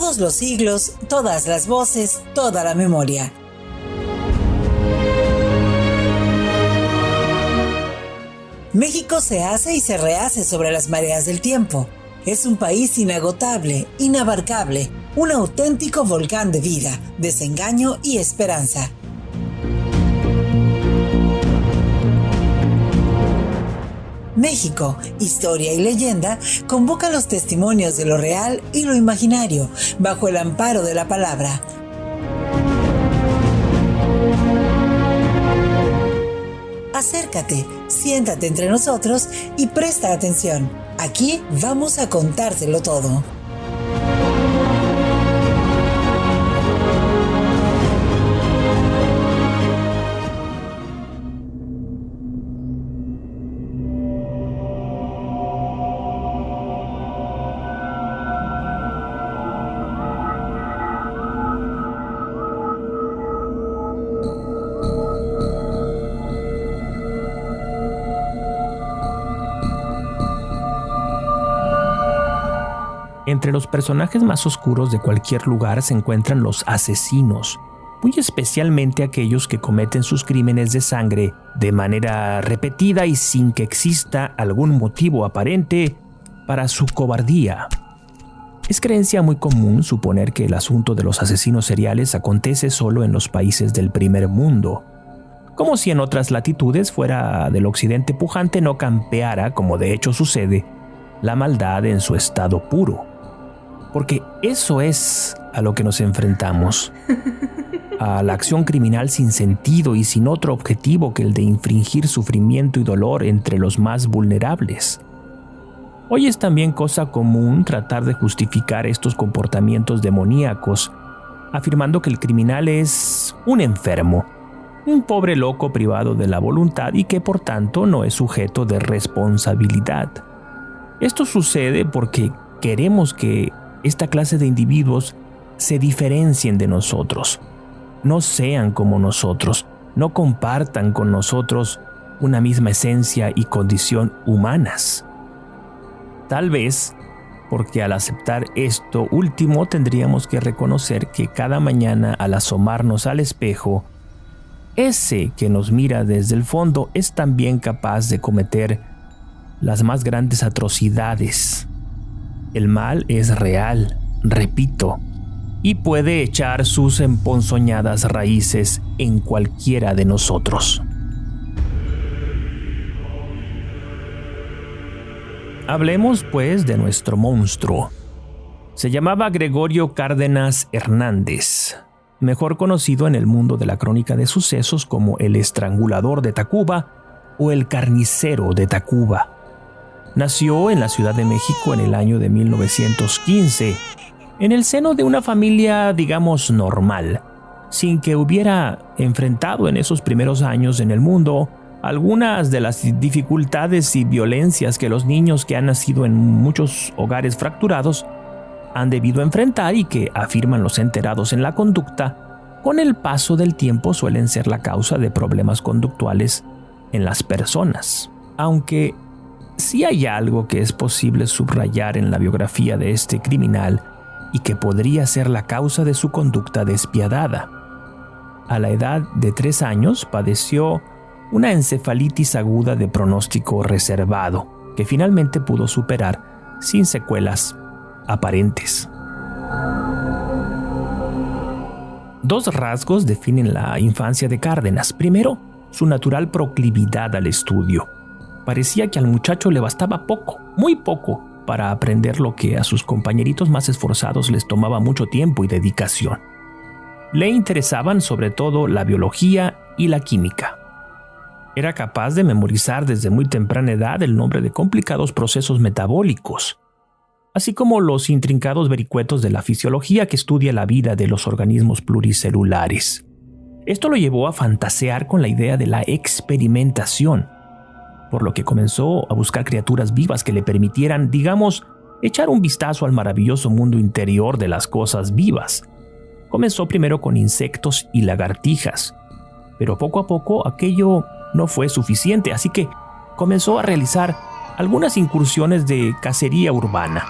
Todos los siglos, todas las voces, toda la memoria. México se hace y se rehace sobre las mareas del tiempo. Es un país inagotable, inabarcable, un auténtico volcán de vida, desengaño y esperanza. México, historia y leyenda, convoca los testimonios de lo real y lo imaginario, bajo el amparo de la palabra. Acércate, siéntate entre nosotros y presta atención. Aquí vamos a contártelo todo. Entre los personajes más oscuros de cualquier lugar se encuentran los asesinos, muy especialmente aquellos que cometen sus crímenes de sangre de manera repetida y sin que exista algún motivo aparente para su cobardía. Es creencia muy común suponer que el asunto de los asesinos seriales acontece solo en los países del primer mundo, como si en otras latitudes fuera del occidente pujante no campeara, como de hecho sucede, la maldad en su estado puro. Porque eso es a lo que nos enfrentamos, a la acción criminal sin sentido y sin otro objetivo que el de infringir sufrimiento y dolor entre los más vulnerables. Hoy es también cosa común tratar de justificar estos comportamientos demoníacos, afirmando que el criminal es un enfermo, un pobre loco privado de la voluntad y que por tanto no es sujeto de responsabilidad. Esto sucede porque queremos que esta clase de individuos se diferencien de nosotros, no sean como nosotros, no compartan con nosotros una misma esencia y condición humanas. Tal vez porque al aceptar esto último tendríamos que reconocer que cada mañana al asomarnos al espejo, ese que nos mira desde el fondo es también capaz de cometer las más grandes atrocidades. El mal es real, repito, y puede echar sus emponzoñadas raíces en cualquiera de nosotros. Hablemos, pues, de nuestro monstruo. Se llamaba Gregorio Cárdenas Hernández, mejor conocido en el mundo de la crónica de sucesos como el Estrangulador de Tacuba o el Carnicero de Tacuba. Nació en la Ciudad de México en el año de 1915, en el seno de una familia, digamos, normal, sin que hubiera enfrentado en esos primeros años en el mundo algunas de las dificultades y violencias que los niños que han nacido en muchos hogares fracturados han debido enfrentar y que, afirman los enterados en la conducta, con el paso del tiempo suelen ser la causa de problemas conductuales en las personas. Aunque sí hay algo que es posible subrayar en la biografía de este criminal y que podría ser la causa de su conducta despiadada. A la edad de 3 años padeció una encefalitis aguda de pronóstico reservado, que finalmente pudo superar sin secuelas aparentes. 2 rasgos definen la infancia de Cárdenas. Primero, su natural proclividad al estudio. Parecía que al muchacho le bastaba poco, muy poco, para aprender lo que a sus compañeritos más esforzados les tomaba mucho tiempo y dedicación. Le interesaban sobre todo la biología y la química. Era capaz de memorizar desde muy temprana edad el nombre de complicados procesos metabólicos, así como los intrincados vericuetos de la fisiología que estudia la vida de los organismos pluricelulares. Esto lo llevó a fantasear con la idea de la experimentación, por lo que comenzó a buscar criaturas vivas que le permitieran, digamos, echar un vistazo al maravilloso mundo interior de las cosas vivas. Comenzó primero con insectos y lagartijas, pero poco a poco aquello no fue suficiente, así que comenzó a realizar algunas incursiones de cacería urbana.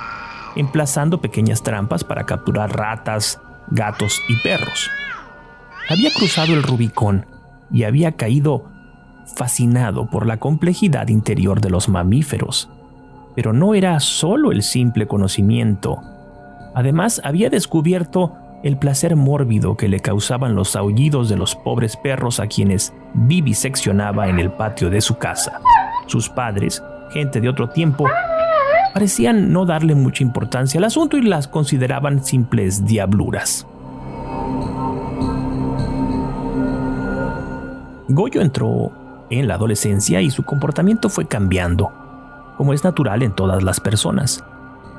emplazando pequeñas trampas para capturar ratas, gatos y perros. Había cruzado el Rubicón y había caído fascinado por la complejidad interior de los mamíferos. Pero no era solo el simple conocimiento. Además, había descubierto el placer mórbido que le causaban los aullidos de los pobres perros a quienes viviseccionaba en el patio de su casa. Sus padres, gente de otro tiempo, parecían no darle mucha importancia al asunto y las consideraban simples diabluras. Goyo entró en la adolescencia y su comportamiento fue cambiando, como es natural en todas las personas.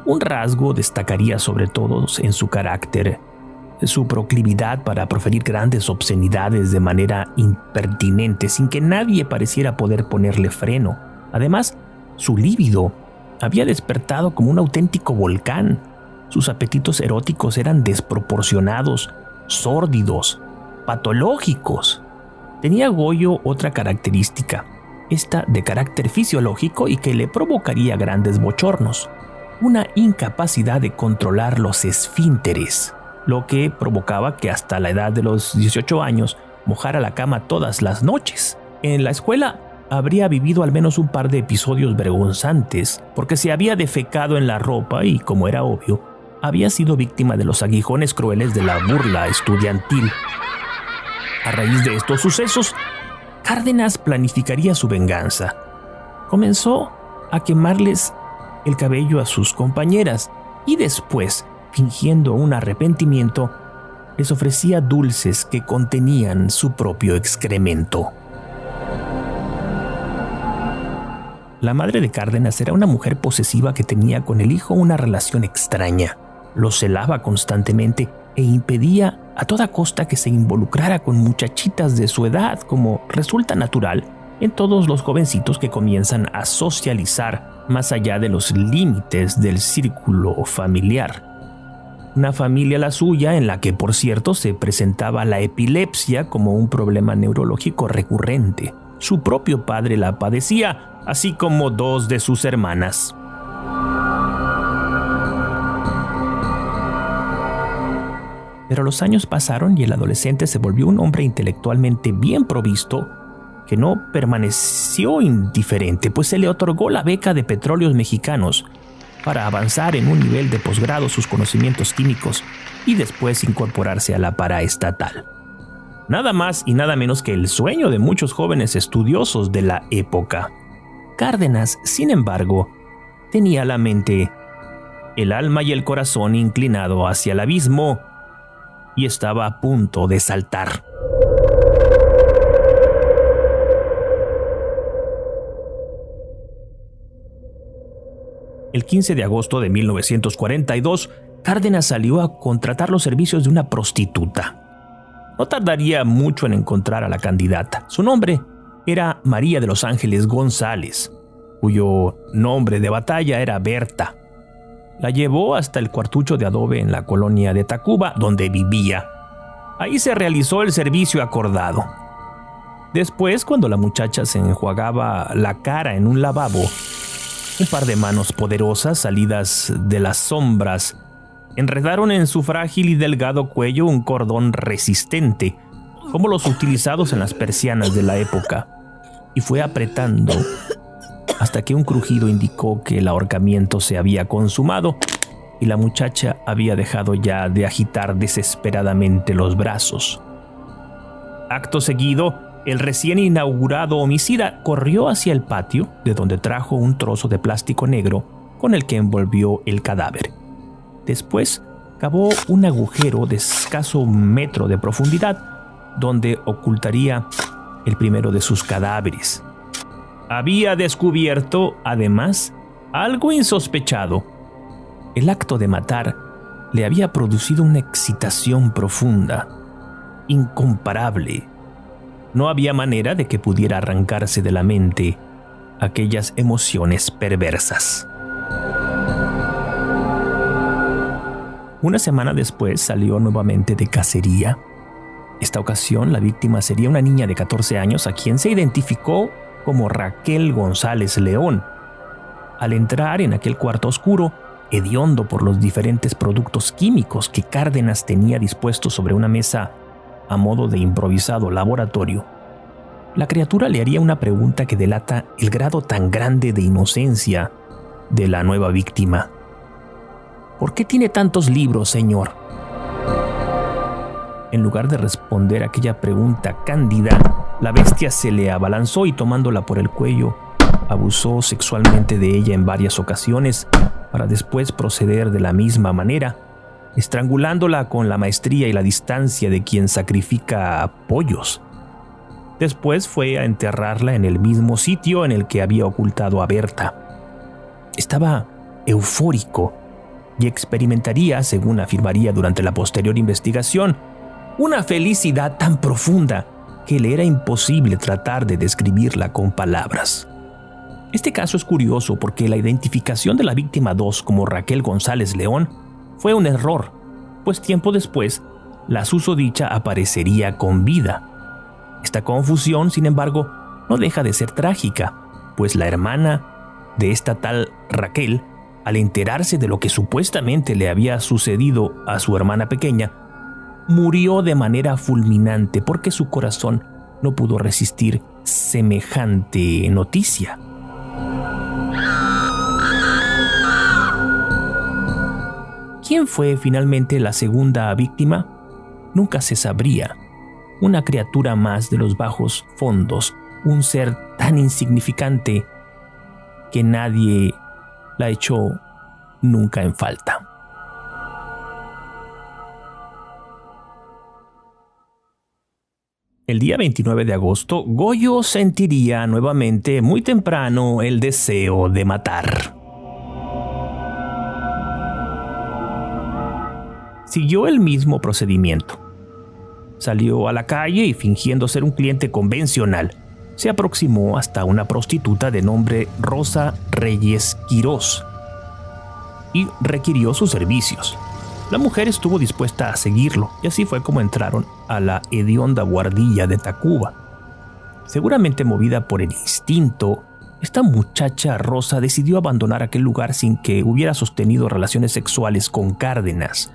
Un rasgo destacaría sobre todo en su carácter, su proclividad para proferir grandes obscenidades de manera impertinente sin que nadie pareciera poder ponerle freno. Además, su líbido había despertado como un auténtico volcán. Sus apetitos eróticos eran desproporcionados, sórdidos, patológicos. Tenía Goyo otra característica, esta de carácter fisiológico y que le provocaría grandes bochornos: una incapacidad de controlar los esfínteres, lo que provocaba que hasta la edad de los 18 años mojara la cama todas las noches. En la escuela habría vivido al menos un par de episodios vergonzantes, porque se había defecado en la ropa y, como era obvio, había sido víctima de los aguijones crueles de la burla estudiantil. A raíz de estos sucesos, Cárdenas planificaría su venganza. Comenzó a quemarles el cabello a sus compañeras y después, fingiendo un arrepentimiento, les ofrecía dulces que contenían su propio excremento. La madre de Cárdenas era una mujer posesiva que tenía con el hijo una relación extraña. Lo celaba constantemente e impedía a toda costa que se involucrara con muchachitas de su edad, como resulta natural en todos los jovencitos que comienzan a socializar más allá de los límites del círculo familiar. Una familia la suya en la que, por cierto, se presentaba la epilepsia como un problema neurológico recurrente. Su propio padre la padecía, así como dos de sus hermanas. Pero los años pasaron y el adolescente se volvió un hombre intelectualmente bien provisto que no permaneció indiferente, pues se le otorgó la beca de Petróleos Mexicanos para avanzar en un nivel de posgrado sus conocimientos químicos y después incorporarse a la paraestatal. Nada más y nada menos que el sueño de muchos jóvenes estudiosos de la época. Cárdenas, sin embargo, tenía la mente, el alma y el corazón inclinado hacia el abismo y estaba a punto de saltar. El 15 de agosto de 1942, Cárdenas salió a contratar los servicios de una prostituta. No tardaría mucho en encontrar a la candidata. Su nombre era María de los Ángeles González, cuyo nombre de batalla era Berta. La llevó hasta el cuartucho de adobe en la colonia de Tacuba, donde vivía. Ahí se realizó el servicio acordado. Después, cuando la muchacha se enjuagaba la cara en un lavabo, un par de manos poderosas salidas de las sombras enredaron en su frágil y delgado cuello un cordón resistente, como los utilizados en las persianas de la época, y fue apretando hasta que un crujido indicó que el ahorcamiento se había consumado y la muchacha había dejado ya de agitar desesperadamente los brazos. Acto seguido, el recién inaugurado homicida corrió hacia el patio, de donde trajo un trozo de plástico negro con el que envolvió el cadáver. Después, cavó un agujero de escaso metro de profundidad, donde ocultaría el primero de sus cadáveres. Había descubierto, además, algo insospechado. El acto de matar le había producido una excitación profunda, incomparable. No había manera de que pudiera arrancarse de la mente aquellas emociones perversas. Una semana después salió nuevamente de cacería. Esta ocasión la víctima sería una niña de 14 años a quien se identificó como Raquel González León. Al entrar en aquel cuarto oscuro, hediondo por los diferentes productos químicos que Cárdenas tenía dispuestos sobre una mesa a modo de improvisado laboratorio, la criatura le haría una pregunta que delata el grado tan grande de inocencia de la nueva víctima. ¿Por qué tiene tantos libros, señor? En lugar de responder aquella pregunta cándida, la bestia se le abalanzó y tomándola por el cuello, abusó sexualmente de ella en varias ocasiones para después proceder de la misma manera, estrangulándola con la maestría y la distancia de quien sacrifica pollos. Después fue a enterrarla en el mismo sitio en el que había ocultado a Berta. Estaba eufórico y experimentaría, según afirmaría durante la posterior investigación, una felicidad tan profunda que le era imposible tratar de describirla con palabras. Este caso es curioso porque la identificación de la víctima 2 como Raquel González León fue un error, pues tiempo después la susodicha aparecería con vida. Esta confusión, sin embargo, no deja de ser trágica, pues la hermana de esta tal Raquel, al enterarse de lo que supuestamente le había sucedido a su hermana pequeña, murió de manera fulminante porque su corazón no pudo resistir semejante noticia. ¿Quién fue finalmente la segunda víctima? Nunca se sabría. Una criatura más de los bajos fondos, un ser tan insignificante que nadie la echó nunca en falta. El día 29 de agosto, Goyo sentiría nuevamente muy temprano el deseo de matar. Siguió el mismo procedimiento. Salió a la calle y, fingiendo ser un cliente convencional, se aproximó hasta una prostituta de nombre Rosa Reyes Quirós y requirió sus servicios. La mujer estuvo dispuesta a seguirlo y así fue como entraron a la hedionda guardilla de Tacuba. Seguramente movida por el instinto, esta muchacha Rosa decidió abandonar aquel lugar sin que hubiera sostenido relaciones sexuales con Cárdenas.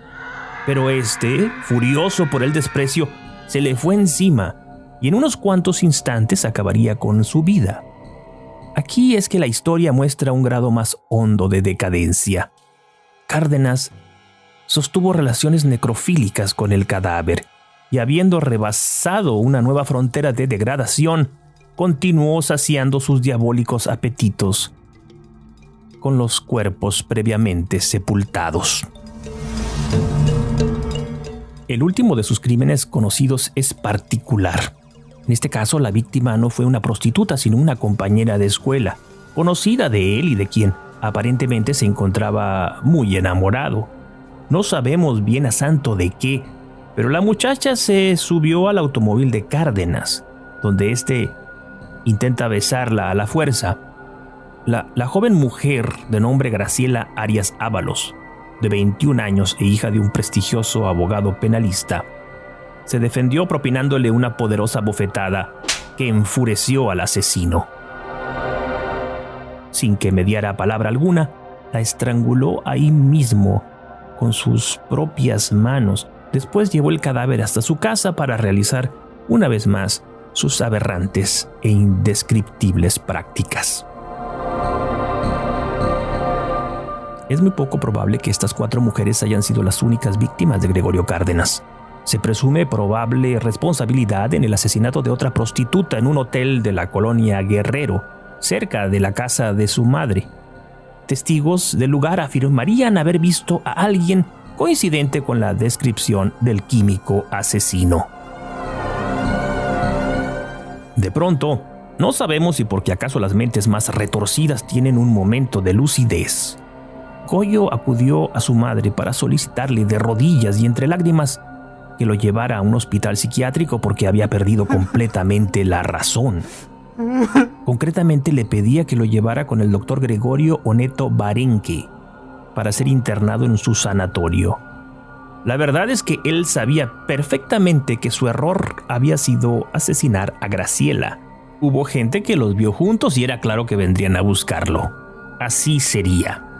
Pero este, furioso por el desprecio, se le fue encima y en unos cuantos instantes acabaría con su vida. Aquí es que la historia muestra un grado más hondo de decadencia. Cárdenas sostuvo relaciones necrofílicas con el cadáver y, habiendo rebasado una nueva frontera de degradación, continuó saciando sus diabólicos apetitos con los cuerpos previamente sepultados. El último de sus crímenes conocidos es particular. En este caso, la víctima no fue una prostituta, sino una compañera de escuela, conocida de él y de quien aparentemente se encontraba muy enamorado. No sabemos bien a santo de qué, pero la muchacha se subió al automóvil de Cárdenas, donde éste intenta besarla a la fuerza. La joven mujer, de nombre Graciela Arias Ábalos, de 21 años e hija de un prestigioso abogado penalista, se defendió propinándole una poderosa bofetada que enfureció al asesino. Sin que mediara palabra alguna, la estranguló ahí mismo con sus propias manos. Después llevó el cadáver hasta su casa para realizar una vez más sus aberrantes e indescriptibles prácticas. Es muy poco probable que estas 4 mujeres hayan sido las únicas víctimas de Gregorio Cárdenas. Se presume probable responsabilidad en el asesinato de otra prostituta en un hotel de la colonia Guerrero, cerca de la casa de su madre. Testigos del lugar afirmarían haber visto a alguien coincidente con la descripción del químico asesino. De pronto, no sabemos si porque acaso las mentes más retorcidas tienen un momento de lucidez, Goyo acudió a su madre para solicitarle de rodillas y entre lágrimas que lo llevara a un hospital psiquiátrico porque había perdido completamente la razón. Concretamente le pedía que lo llevara con el doctor Gregorio Oneto Barenque para ser internado en su sanatorio. La verdad es que él sabía perfectamente que su error había sido asesinar a Graciela. Hubo gente que los vio juntos y era claro que vendrían a buscarlo. Así sería.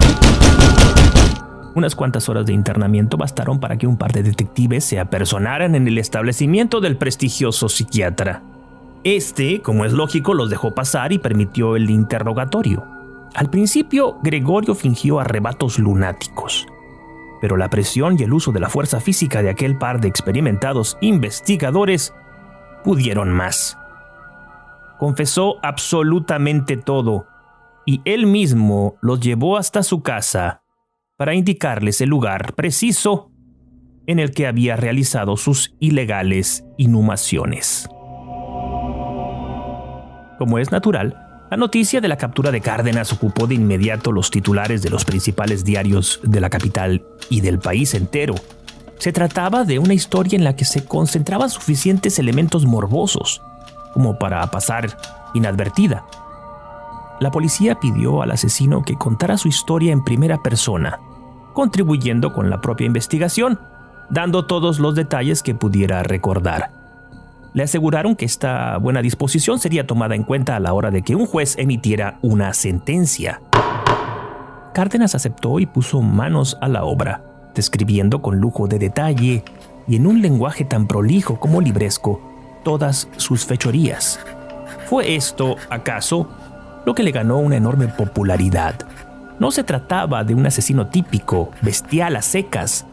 Unas cuantas horas de internamiento bastaron para que un par de detectives se apersonaran en el establecimiento del prestigioso psiquiatra. Como es lógico, los dejó pasar y permitió el interrogatorio. Al principio, Gregorio fingió arrebatos lunáticos, pero la presión y el uso de la fuerza física de aquel par de experimentados investigadores pudieron más. Confesó absolutamente todo, y él mismo los llevó hasta su casa para indicarles el lugar preciso en el que había realizado sus ilegales inhumaciones. Como es natural, la noticia de la captura de Cárdenas ocupó de inmediato los titulares de los principales diarios de la capital y del país entero. Se trataba de una historia en la que se concentraban suficientes elementos morbosos como para pasar inadvertida. La policía pidió al asesino que contara su historia en primera persona, contribuyendo con la propia investigación, dando todos los detalles que pudiera recordar. Le aseguraron que esta buena disposición sería tomada en cuenta a la hora de que un juez emitiera una sentencia. Cárdenas aceptó y puso manos a la obra, describiendo con lujo de detalle y en un lenguaje tan prolijo como libresco todas sus fechorías. ¿Fue esto, acaso, lo que le ganó una enorme popularidad? No se trataba de un asesino típico, bestial a secas.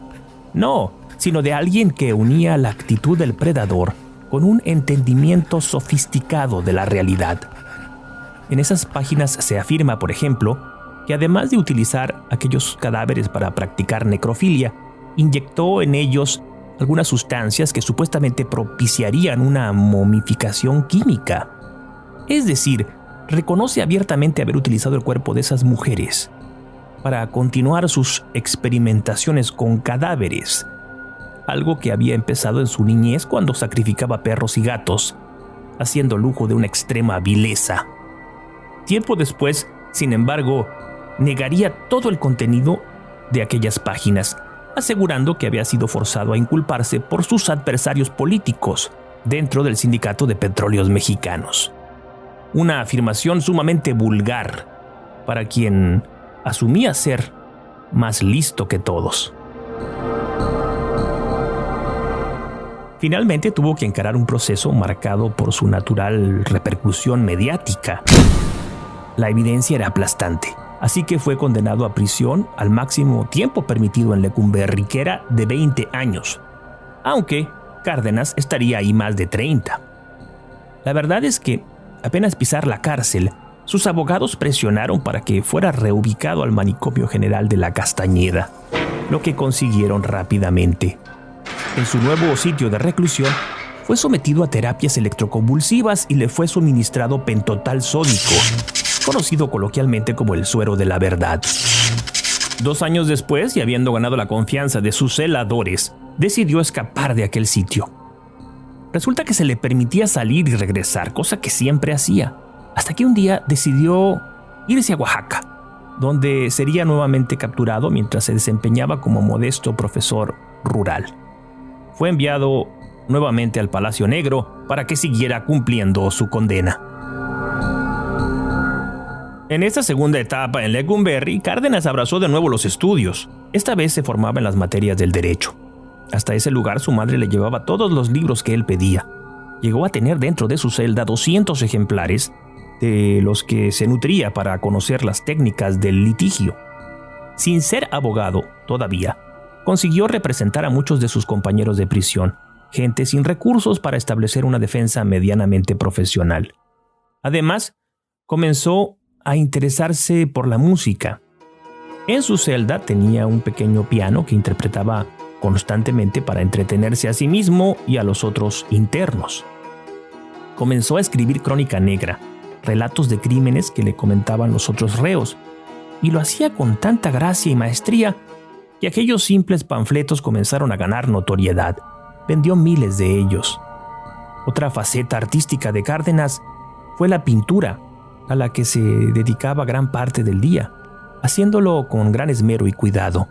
No, sino de alguien que unía la actitud del predador con un entendimiento sofisticado de la realidad. En esas páginas se afirma, por ejemplo, que además de utilizar aquellos cadáveres para practicar necrofilia, inyectó en ellos algunas sustancias que supuestamente propiciarían una momificación química. Es decir, reconoce abiertamente haber utilizado el cuerpo de esas mujeres para continuar sus experimentaciones con cadáveres, algo que había empezado en su niñez cuando sacrificaba perros y gatos, haciendo lujo de una extrema vileza. Tiempo después, sin embargo, negaría todo el contenido de aquellas páginas, asegurando que había sido forzado a inculparse por sus adversarios políticos dentro del Sindicato de Petróleos Mexicanos. Una afirmación sumamente vulgar para quien asumía ser más listo que todos. Finalmente tuvo que encarar un proceso marcado por su natural repercusión mediática. La evidencia era aplastante, así que fue condenado a prisión al máximo tiempo permitido en Lecumberri, que era de 20 años, aunque Cárdenas estaría ahí más de 30. La verdad es que, apenas pisar la cárcel, sus abogados presionaron para que fuera reubicado al manicomio general de la Castañeda, lo que consiguieron rápidamente. En su nuevo sitio de reclusión, fue sometido a terapias electroconvulsivas y le fue suministrado pentotal sódico, conocido coloquialmente como el suero de la verdad. 2 años después, y habiendo ganado la confianza de sus celadores, decidió escapar de aquel sitio. Resulta que se le permitía salir y regresar, cosa que siempre hacía, hasta que un día decidió irse a Oaxaca, donde sería nuevamente capturado mientras se desempeñaba como modesto profesor rural. Fue enviado nuevamente al Palacio Negro para que siguiera cumpliendo su condena. En esta segunda etapa en Lecumberri, Cárdenas abrazó de nuevo los estudios. Esta vez se formaba en las materias del derecho. Hasta ese lugar su madre le llevaba todos los libros que él pedía. Llegó a tener dentro de su celda 200 ejemplares de los que se nutría para conocer las técnicas del litigio. Sin ser abogado todavía, consiguió representar a muchos de sus compañeros de prisión, gente sin recursos para establecer una defensa medianamente profesional. Además, comenzó a interesarse por la música. En su celda tenía un pequeño piano que interpretaba constantemente para entretenerse a sí mismo y a los otros internos. Comenzó a escribir crónica negra, relatos de crímenes que le comentaban los otros reos, y lo hacía con tanta gracia y maestría que aquellos simples panfletos comenzaron a ganar notoriedad. Vendió miles de ellos. Otra faceta artística de Cárdenas fue la pintura, a la que se dedicaba gran parte del día, haciéndolo con gran esmero y cuidado.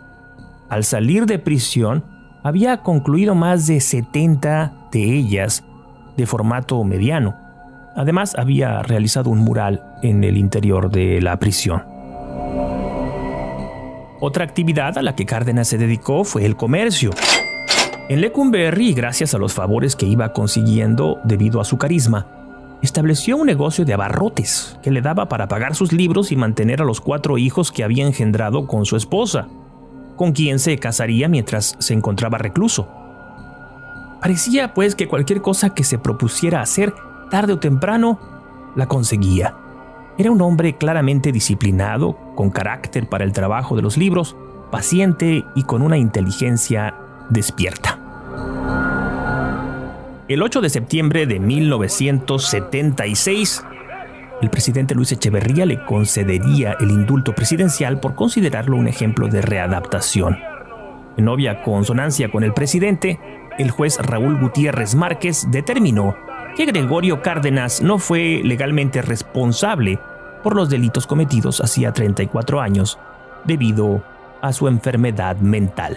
Al salir de prisión, había concluido más de 70 de ellas de formato mediano. Además, había realizado un mural en el interior de la prisión. Otra actividad a la que Cárdenas se dedicó fue el comercio. En Lecumberri, gracias a los favores que iba consiguiendo debido a su carisma, estableció un negocio de abarrotes que le daba para pagar sus libros y mantener a los 4 hijos que había engendrado con su esposa, con quien se casaría mientras se encontraba recluso. Parecía pues que cualquier cosa que se propusiera hacer, tarde o temprano, la conseguía. Era un hombre claramente disciplinado, con carácter para el trabajo de los libros, paciente y con una inteligencia despierta. El 8 de septiembre de 1976, el presidente Luis Echeverría le concedería el indulto presidencial por considerarlo un ejemplo de readaptación. En obvia consonancia con el presidente, el juez Raúl Gutiérrez Márquez determinó que Gregorio Cárdenas no fue legalmente responsable por los delitos cometidos hacía 34 años debido a su enfermedad mental.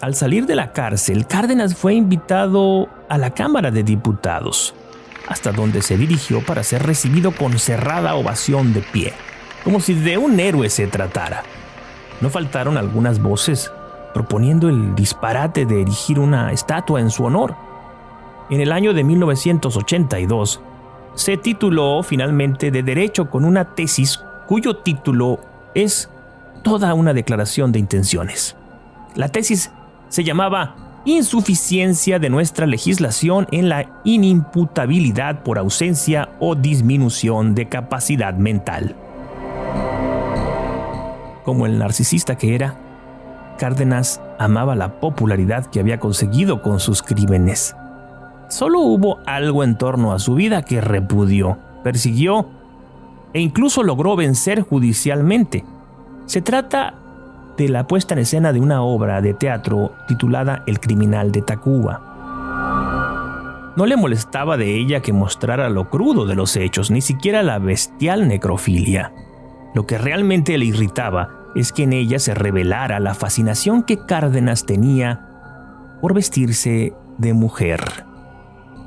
Al salir de la cárcel, Cárdenas fue invitado a la Cámara de Diputados, hasta donde se dirigió para ser recibido con cerrada ovación de pie, como si de un héroe se tratara. No faltaron algunas voces proponiendo el disparate de erigir una estatua en su honor. En el año de 1982, se tituló finalmente de Derecho con una tesis cuyo título es toda una declaración de intenciones. La tesis se llamaba Insuficiencia de nuestra legislación en la inimputabilidad por ausencia o disminución de capacidad mental. Como el narcisista que era, Cárdenas amaba la popularidad que había conseguido con sus crímenes. Solo hubo algo en torno a su vida que repudió, persiguió e incluso logró vencer judicialmente. Se trata de la puesta en escena de una obra de teatro titulada El criminal de Tacuba. No le molestaba de ella que mostrara lo crudo de los hechos, ni siquiera la bestial necrofilia. Lo que realmente le irritaba es que en ella se revelara la fascinación que Cárdenas tenía por vestirse de mujer,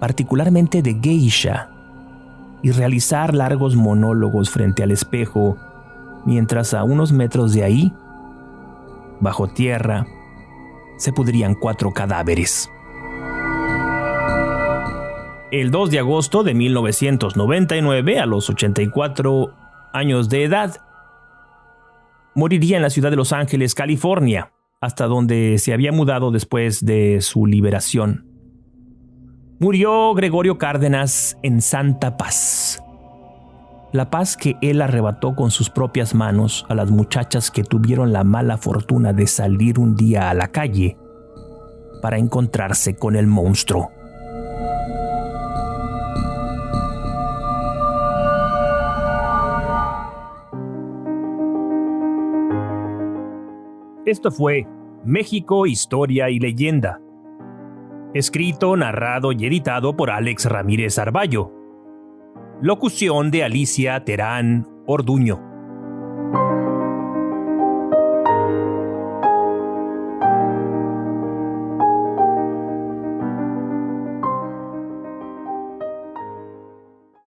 particularmente de geisha, y realizar largos monólogos frente al espejo, mientras a unos metros de ahí, bajo tierra, se pudrían 4 cadáveres. El 2 de agosto de 1999, a los 84 años de edad, moriría en la ciudad de Los Ángeles, California, hasta donde se había mudado después de su liberación. Murió Gregorio Cárdenas en santa paz. La paz que él arrebató con sus propias manos a las muchachas que tuvieron la mala fortuna de salir un día a la calle para encontrarse con el monstruo. Esto fue México, Historia y Leyenda. Escrito, narrado y editado por Alex Ramírez Arballo. Locución de Alicia Terán Orduño.